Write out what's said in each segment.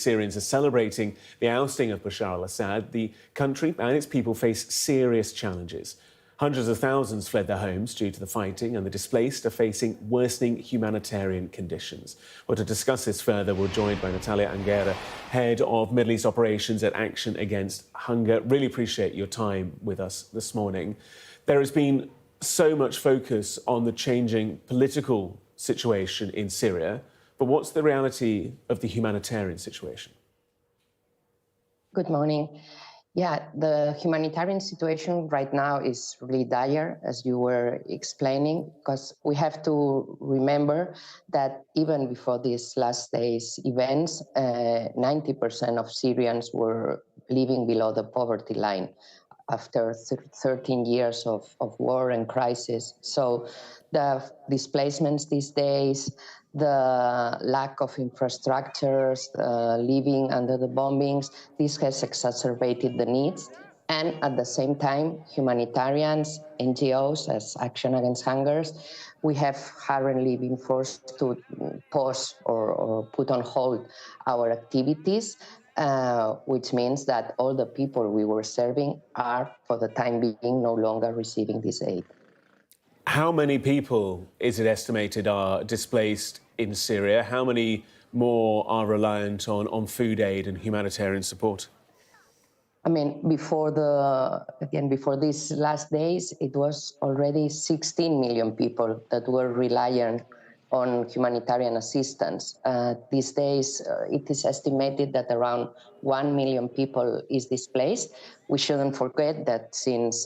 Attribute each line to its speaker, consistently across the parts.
Speaker 1: Syrians are celebrating the ousting of Bashar al-Assad, the country and its people face serious challenges. Hundreds of thousands fled their homes due to the fighting, and the displaced are facing worsening humanitarian conditions. Well, to discuss this further, we're joined by Natalia Anguera, Head of Middle East Operations at Action Against Hunger. Really appreciate your time with us this morning. There has been so much focus on the changing political situation in Syria, but what's the reality of the humanitarian situation?
Speaker 2: Good morning. Yeah, the humanitarian situation right now is really dire, as you were explaining, because we have to remember that even before these last days' events, 90% of Syrians were living below the poverty line after 13 years of war and crisis. So the displacements these days, the lack of infrastructures, living under the bombings, this has exacerbated the needs. And at the same time, humanitarians, NGOs, as Action Against Hunger, we have currently been forced to pause or put on hold our activities, which means that all the people we were serving are, for the time being, no longer receiving this aid.
Speaker 1: How many people is it estimated are displaced in Syria? How many more are reliant on food aid and humanitarian support?
Speaker 2: I mean, before these last days, it was already 16 million people that were reliant on humanitarian assistance. These days, it is estimated that around 1 million people is displaced. We shouldn't forget that since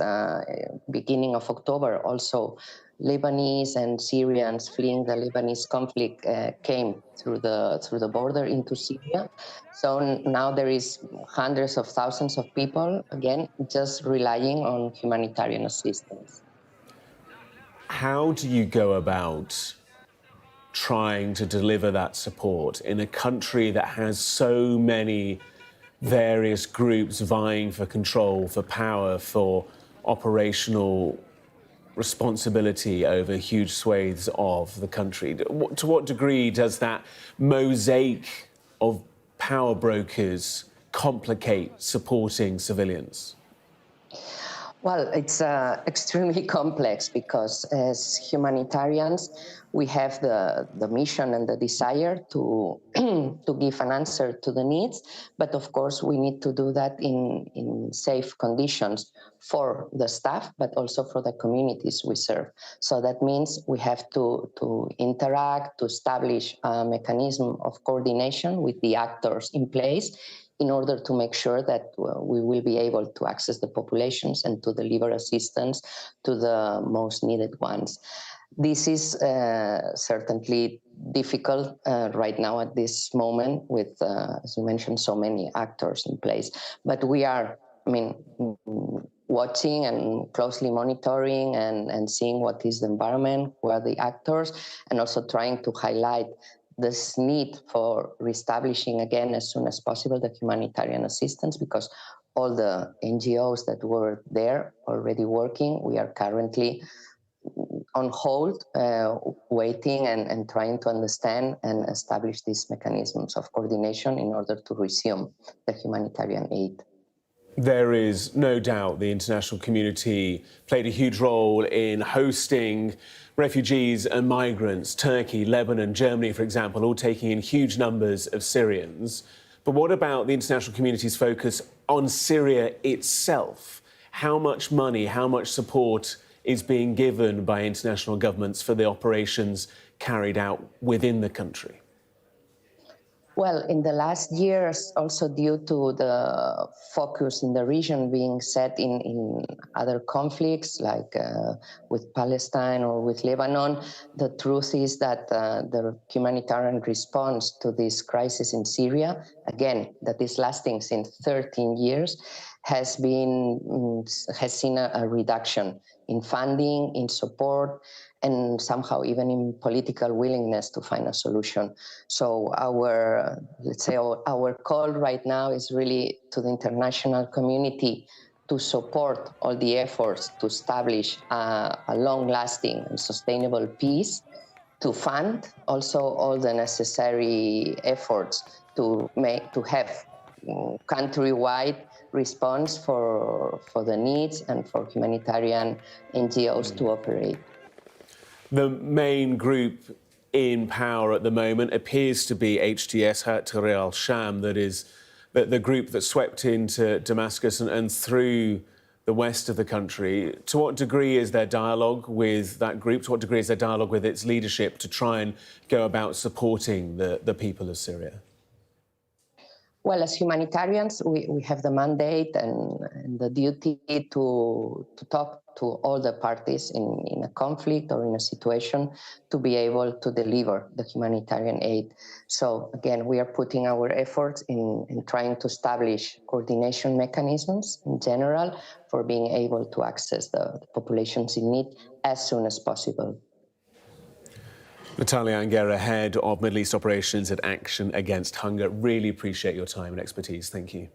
Speaker 2: beginning of October, also Lebanese and Syrians fleeing the Lebanese conflict came through the border into Syria. So now there is hundreds of thousands of people, again, just relying on humanitarian assistance.
Speaker 1: How do you go about trying to deliver that support in a country that has so many various groups vying for control, for power, for operational responsibility over huge swathes of the country? To what degree does that mosaic of power brokers complicate supporting civilians?
Speaker 2: Well, it's extremely complex because as humanitarians, we have the mission and the desire to to give an answer to the needs, but of course we need to do that in safe conditions for the staff, but also for the communities we serve. So that means we have to interact, to establish a mechanism of coordination with the actors in place in order to make sure that we will be able to access the populations and to deliver assistance to the most needed ones. This is certainly difficult right now at this moment with, as you mentioned, so many actors in place. But we are, watching and closely monitoring and seeing what is the environment, who are the actors, and also trying to highlight this need for reestablishing again as soon as possible the humanitarian assistance, because all the NGOs that were there already working, we are currently on hold, waiting and trying to understand and establish these mechanisms of coordination in order to resume the humanitarian aid.
Speaker 1: There is no doubt the international community played a huge role in hosting refugees and migrants. Turkey, Lebanon, Germany, for example, all taking in huge numbers of Syrians. But what about the international community's focus on Syria itself? How much money, how much support is being given by international governments for the operations carried out within the country?
Speaker 2: Well, in the last years, also due to the focus in the region being set in other conflicts, like with Palestine or with Lebanon, the truth is that the humanitarian response to this crisis in Syria, again, that is lasting since 13 years, has seen a reduction in funding, in support, and somehow even in political willingness to find a solution. So our call right now is really to the international community to support all the efforts to establish a long-lasting and sustainable peace, to fund also all the necessary efforts to have countrywide response for the needs and for humanitarian NGOs to operate.
Speaker 1: The main group in power at the moment appears to be HTS, Hayat Tahrir al-Sham, that is the group that swept into Damascus and through the west of the country. To what degree is there dialogue with that group? To what degree is there dialogue with its leadership to try and go about supporting the people of Syria?
Speaker 2: Well, as humanitarians, we have the mandate and the duty to talk to all the parties in a conflict or in a situation to be able to deliver the humanitarian aid. So again, we are putting our efforts in trying to establish coordination mechanisms in general for being able to access the populations in need as soon as possible.
Speaker 1: Natalia Anguera, Head of Middle East Operations at Action Against Hunger. Really appreciate your time and expertise. Thank you.